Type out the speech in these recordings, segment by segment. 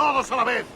¡Todos a la vez!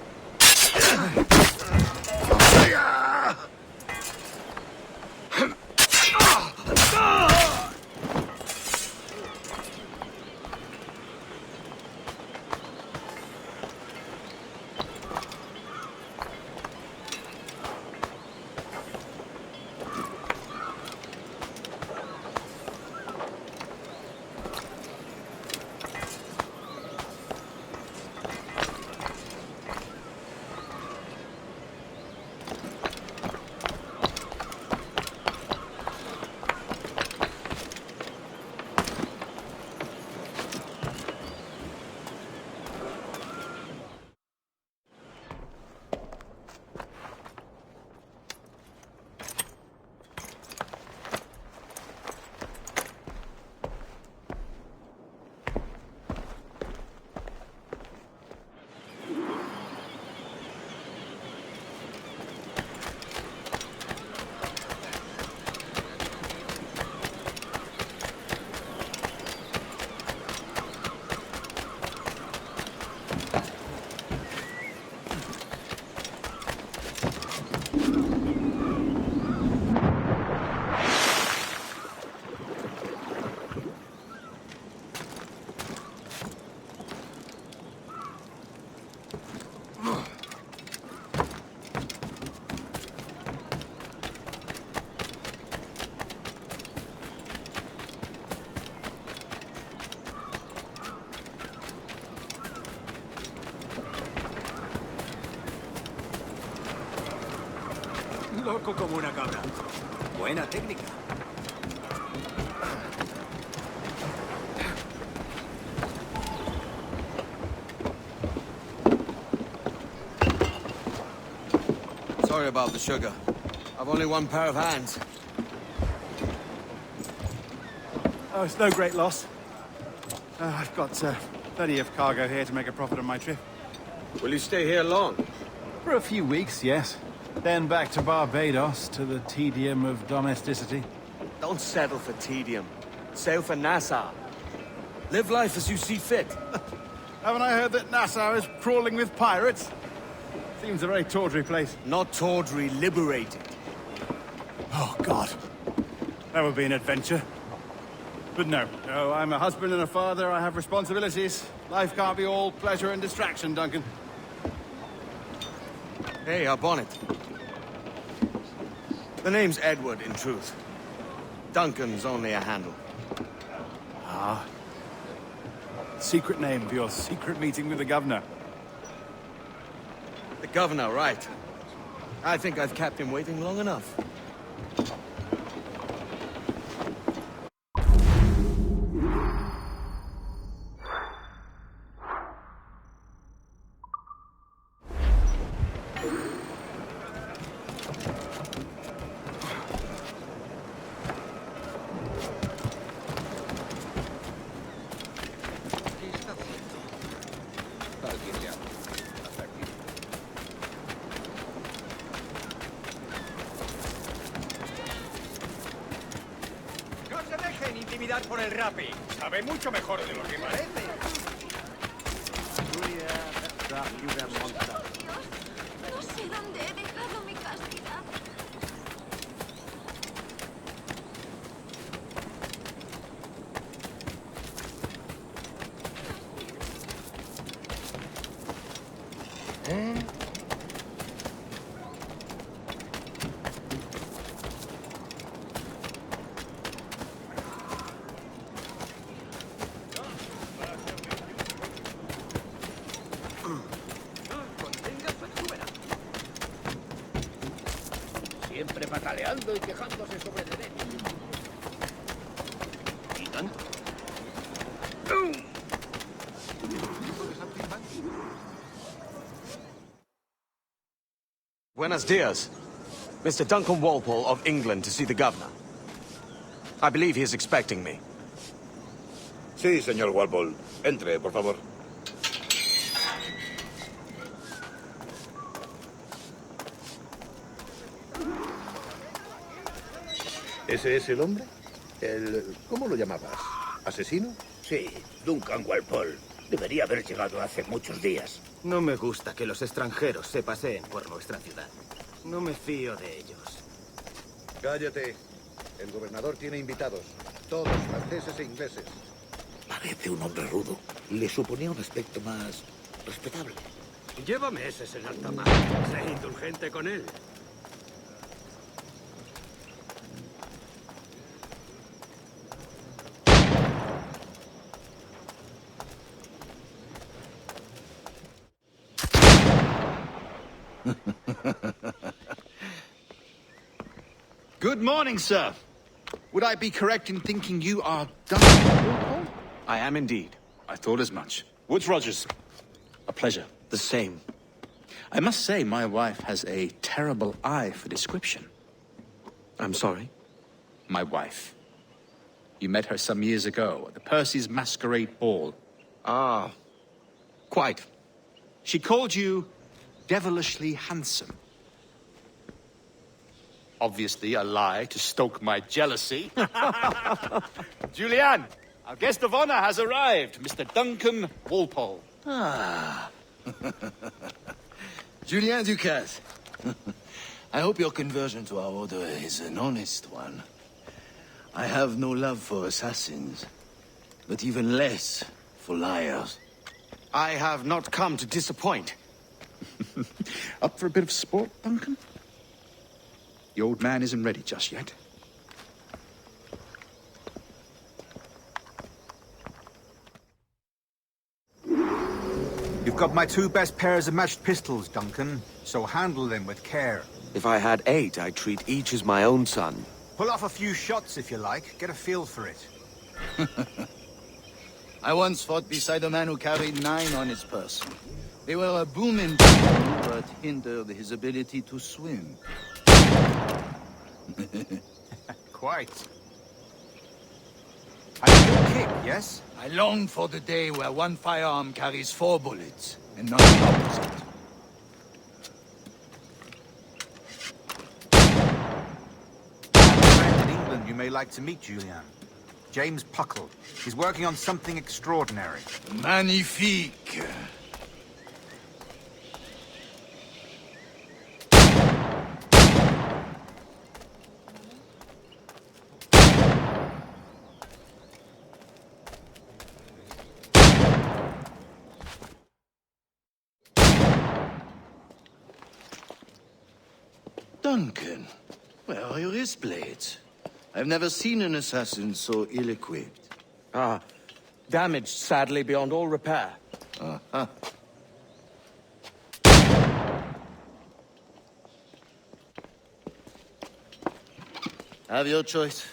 Loco como una cabra. Buena técnica. Sorry about the sugar. I've only one pair of hands. Oh, it's no great loss. I've got plenty of cargo here to make a profit on my trip. Will you stay here long? For a few weeks, yes. Then back to Barbados, to the tedium of domesticity. Don't settle for tedium. Sail for Nassau. Live life as you see fit. Haven't I heard that Nassau is crawling with pirates? Seems a very tawdry place. Not tawdry, liberated. Oh, God. That would be an adventure. But no, I'm a husband and a father. I have responsibilities. Life can't be all pleasure and distraction, Duncan. Hey, our bonnet. The name's Edward, in truth. Duncan's only a handle. Ah. Secret name for your secret meeting with the governor. The governor, right. I think I've kept him waiting long enough. Intimidar por el rapi. Sabe mucho mejor de lo que parece. No sé dónde he dejado mi castidad. Siempre pataleando y quejándose sobre derecho. ¿Y tanto? Buenos dias. Mr. Duncan Walpole of England to see the governor. I believe he is expecting me. Sí, señor Walpole. Entre, por favor. ¿Ese es el hombre? ¿Cómo lo llamabas? ¿Asesino? Sí, Duncan Walpole. Debería haber llegado hace muchos días. No me gusta que los extranjeros se paseen por nuestra ciudad. No me fío de ellos. Cállate. El gobernador tiene invitados. Todos franceses e ingleses. Parece un hombre rudo. Le suponía un aspecto más respetable. Lleva meses en alta mar. Sé indulgente con él. Good morning, sir. Would I be correct in thinking you are Duncan? I am indeed. I thought as much. Woods Rogers. A pleasure. The same. I must say, my wife has a terrible eye for description. I'm sorry. My wife. You met her some years ago at the Percy's Masquerade Ball. Ah, quite. She called you devilishly handsome. Obviously a lie to stoke my jealousy. Julianne, our guest of honor has arrived, Mr. Duncan Walpole. Julien Ducasse. I hope your conversion to our order is an honest one. I have no love for assassins, but even less for liars. I have not come to disappoint. Up for a bit of sport, Duncan? The old man isn't ready just yet. You've got my 2 best pairs of matched pistols, Duncan, so handle them with care. If I had 8, I'd treat each as my own son. Pull off a few shots if you like. Get a feel for it. I once fought beside a man who carried 9 on his person. They were a boom in battle, but hindered his ability to swim. Quite. I can kick, yes? I long for the day where one firearm carries 4 bullets, and not the opposite. I have a friend in England you may like to meet, Julian. James Puckle. He's working on something extraordinary. Magnifique! Duncan, where are your wrist blades? I've never seen an assassin so ill-equipped. Ah, damaged sadly beyond all repair. Have your choice.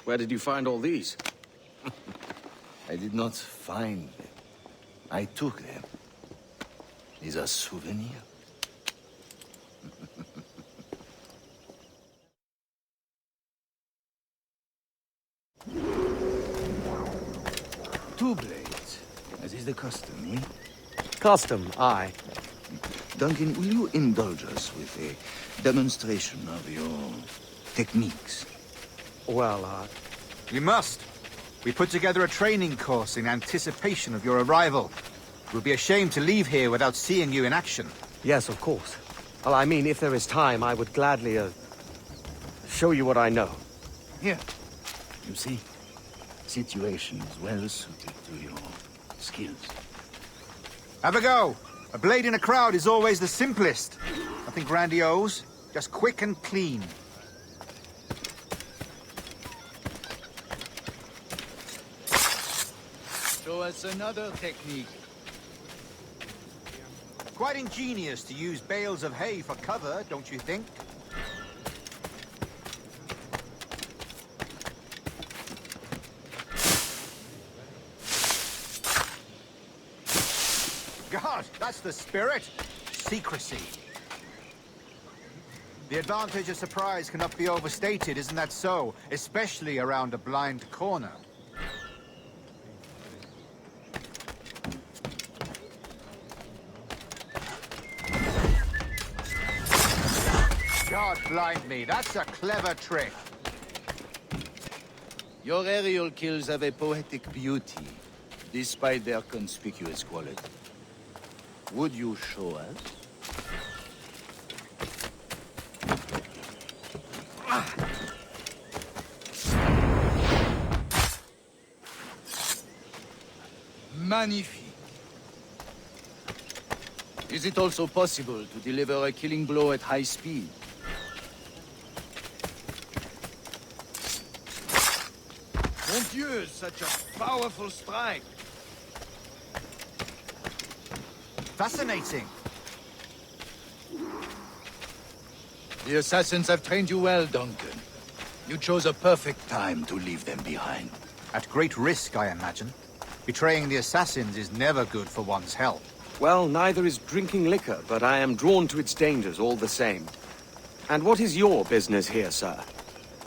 Where did you find all these? I did not find them. I took them. These are souvenirs. Two blades, as is the custom, eh? Custom, aye. Duncan, will you indulge us with a demonstration of your techniques? Well, You must. We put together a training course in anticipation of your arrival. It would be a shame to leave here without seeing you in action. yes, of course. Well, I mean, if there is time, I would gladly, show you what I know. Here. You see? Situation is well suited to your skills. Have a go. A blade in a crowd is always the simplest. Nothing grandiose, just quick and clean. Show us another technique. Quite ingenious to use bales of hay for cover, don't you think? God, that's the spirit. Secrecy. The advantage of surprise cannot be overstated, isn't that so? Especially around a blind corner. God blind me, that's a clever trick. Your aerial kills have a poetic beauty. despite their conspicuous quality. Would you show us? Magnifique. Is it also possible to deliver a killing blow at high speed? Mon Dieu, such a powerful strike! Fascinating. The assassins have trained you well, Duncan. You chose a perfect time to leave them behind. At great risk, I imagine. Betraying the assassins is never good for one's health. Well, neither is drinking liquor, but I am drawn to its dangers all the same. And what is your business here, sir?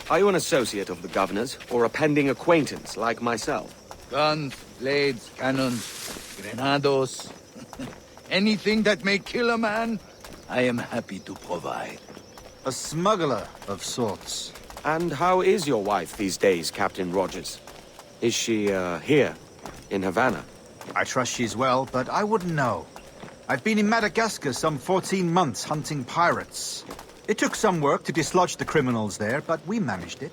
Are you an associate of the governor's, or a pending acquaintance like myself? Guns, blades, cannons, grenados. Anything that may kill a man, I am happy to provide. A smuggler of sorts. And how is your wife these days, Captain Rogers? Is she, here, in Havana? I trust she's well, but I wouldn't know. I've been in Madagascar some 14 months hunting pirates. It took some work to dislodge the criminals there, but we managed it.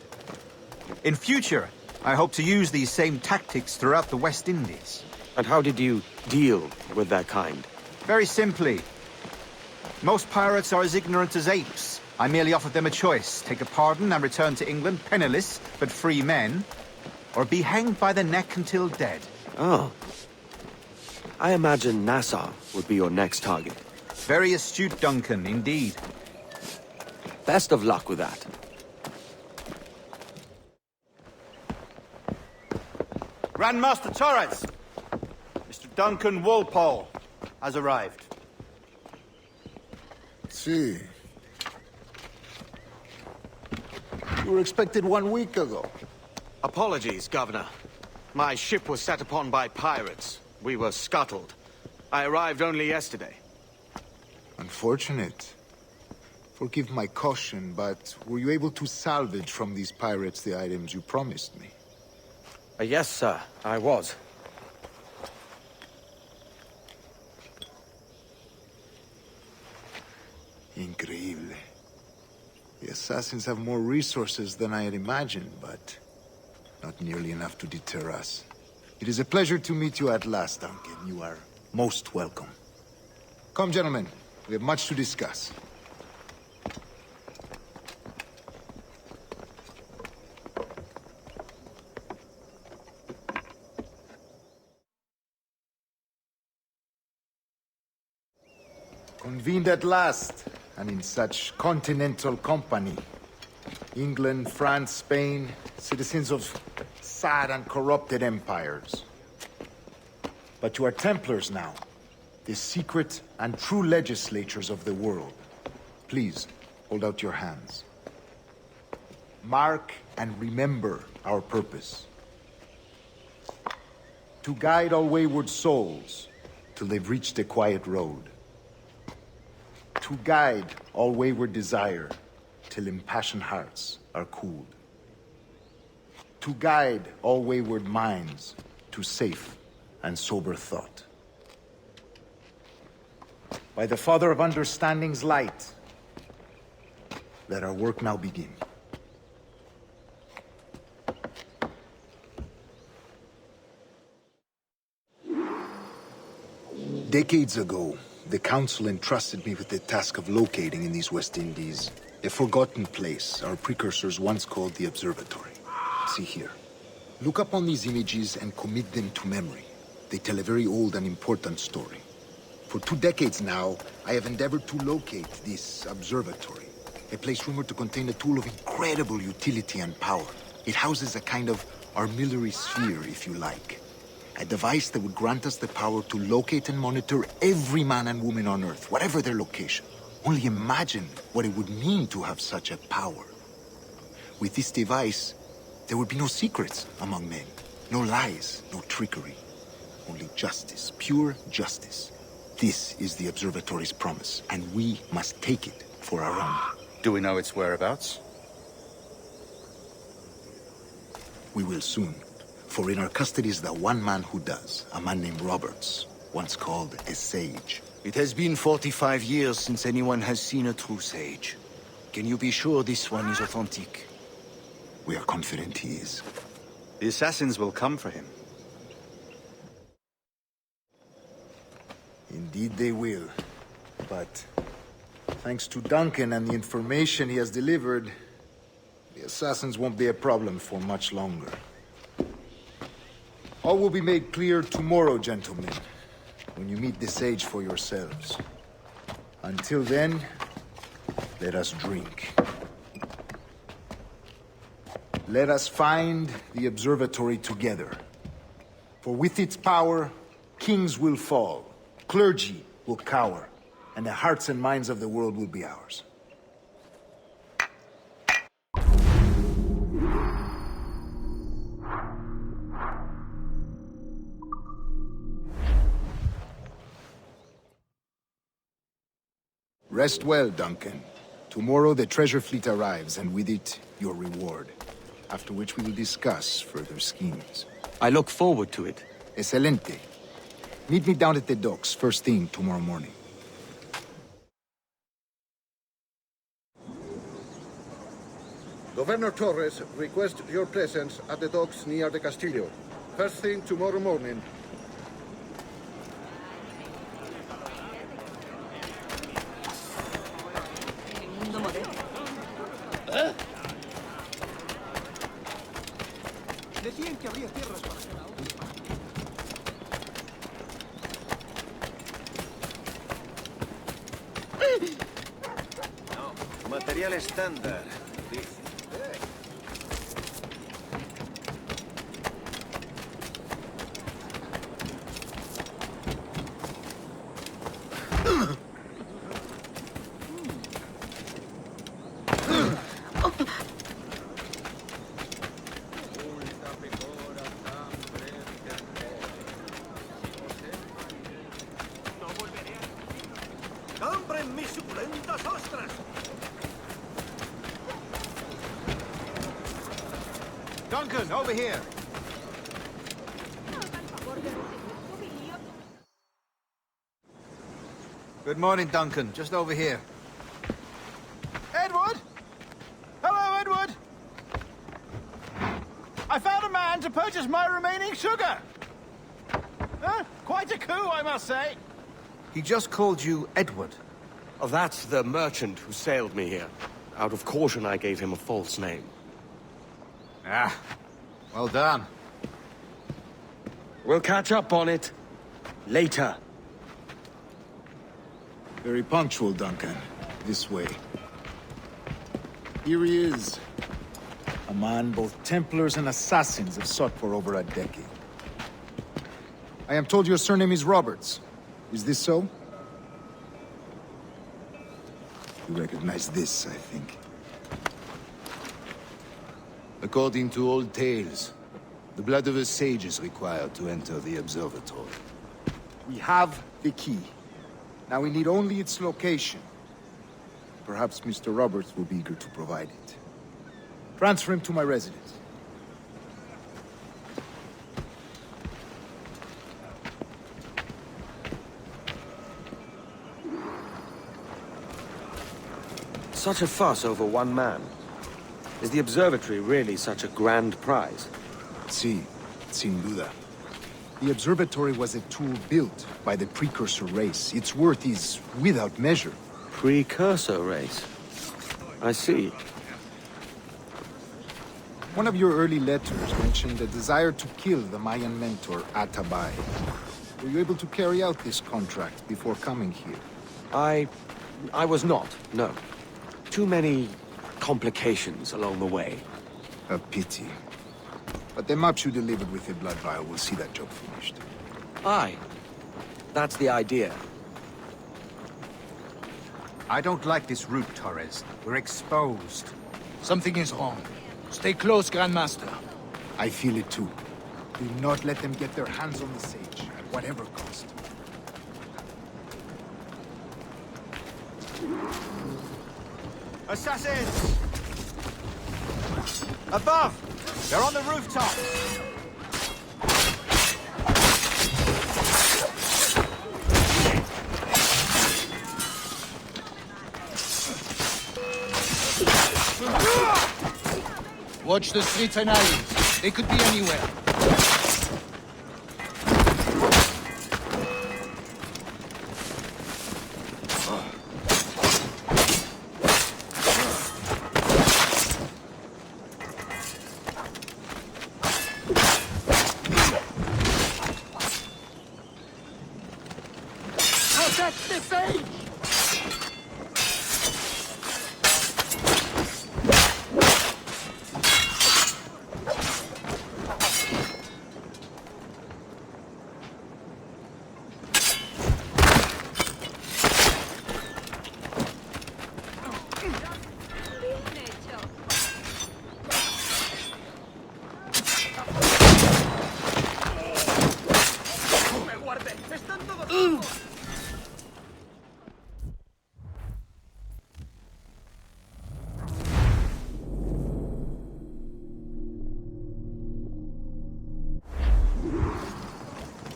In future, I hope to use these same tactics throughout the West Indies. And how did you deal with that kind? Very simply. Most pirates are as ignorant as apes. I merely offered them a choice: take a pardon and return to England penniless, but free men, or be hanged by the neck until dead. Oh. I imagine Nassau would be your next target. Very astute, Duncan, indeed. Best of luck with that. Grandmaster Torres! Mr. Duncan Walpole has arrived. See. You were expected 1 week ago. Apologies, Governor. My ship was set upon by pirates. We were scuttled. I arrived only yesterday. Unfortunate. Forgive my caution, but were you able to salvage from these pirates the items you promised me? Yes, sir, I was. Increíble. The assassins have more resources than I had imagined, but not nearly enough to deter us. It is a pleasure to meet you at last, Duncan. You are most welcome. Come, gentlemen. We have much to discuss. Convened at last, and in such continental company. England, France, Spain, citizens of sad and corrupted empires. But you are Templars now, the secret and true legislators of the world. Please, hold out your hands. Mark and remember our purpose. To guide all wayward souls till they've reached a quiet road. To guide all wayward desire till impassioned hearts are cooled. To guide all wayward minds to safe and sober thought. By the Father of Understanding's light, let our work now begin. Decades ago, the Council entrusted me with the task of locating in these West Indies a forgotten place our precursors once called the Observatory. See here. Look upon these images and commit them to memory. They tell a very old and important story. For 2 decades now, I have endeavored to locate this observatory, a place rumored to contain a tool of incredible utility and power. It houses a kind of armillary sphere, if you like. A device that would grant us the power to locate and monitor every man and woman on Earth, whatever their location. Only imagine what it would mean to have such a power. With this device, there would be no secrets among men. No lies, no trickery. Only justice, pure justice. This is the Observatory's promise, and we must take it for our own. Do we know its whereabouts? We will soon. For in our custody is the one man who does, a man named Roberts, once called a sage. It has been 45 years since anyone has seen a true sage. Can you be sure this one is authentic? We are confident he is. The assassins will come for him. Indeed they will. But thanks to Duncan and the information he has delivered, the assassins won't be a problem for much longer. All will be made clear tomorrow, gentlemen, when you meet the sage for yourselves. Until then, let us drink. Let us find the observatory together. For with its power, kings will fall, clergy will cower, and the hearts and minds of the world will be ours. Rest well, Duncan. Tomorrow the treasure fleet arrives, and with it, your reward. After which we will discuss further schemes. I look forward to it. Excelente. Meet me down at the docks first thing tomorrow morning. Governor Torres requests your presence at the docks near the Castillo. First thing tomorrow morning. Decían que habría tierras para cada uno. No, material estándar, dice. ¡Compren mis suculentas ostras! Duncan, over here! Good morning, Duncan. Just over here. Edward? Hello, Edward! I found a man to purchase my remaining sugar! Huh? Quite a coup, I must say. He just called you Edward. Oh, that's the merchant who sailed me here. Out of caution, I gave him a false name. Ah, well done. We'll catch up on it later. Very punctual, Duncan. This way. Here he is. A man both Templars and Assassins have sought for over a decade. I am told your surname is Roberts. Is this so? You recognize this, I think. According to old tales, the blood of a sage is required to enter the observatory. We have the key. Now we need only its location. Perhaps Mr. Roberts will be eager to provide it. Transfer him to my residence. Such a fuss over one man. Is the observatory really such a grand prize? Sí, sin duda. The observatory was a tool built by the Precursor race. Its worth is without measure. Precursor race? I see. One of your early letters mentioned a desire to kill the Mayan mentor, Atabay. Were you able to carry out this contract before coming here? I was not, no. Too many complications along the way. A pity. But the maps you delivered with the blood vial will see that job finished. Aye. That's the idea. I don't like this route, Torres. We're exposed. Something is wrong. Stay close, Grandmaster. I feel it too. Do not let them get their hands on the sage, at whatever cost. Assassins! Above! They're on the rooftop! Watch the streets and alleys. They could be anywhere.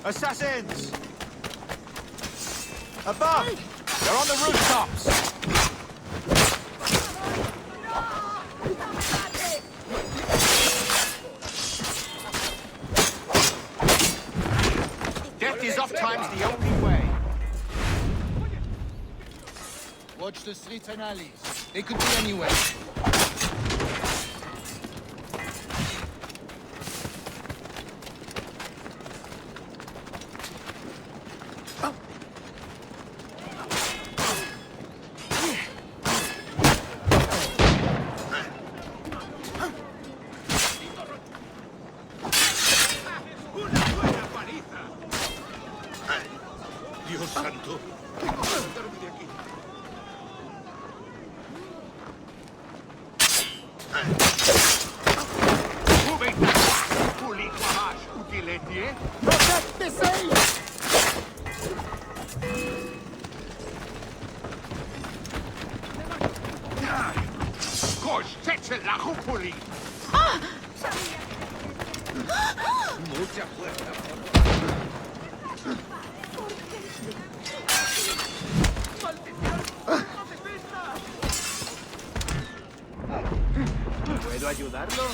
Assassins! Above! They're on the rooftops! Death is oftentimes the only way. Watch the streets and alleys. They could be anywhere. Dios santo. Mucha fuerza. ¿Puedo ayudarlo?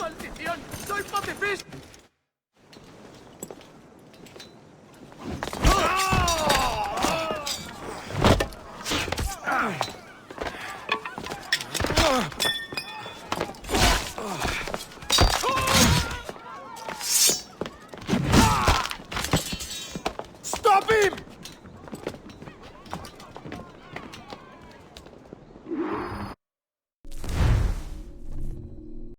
¡Maldición! ¡Soy pacifista! Stop him!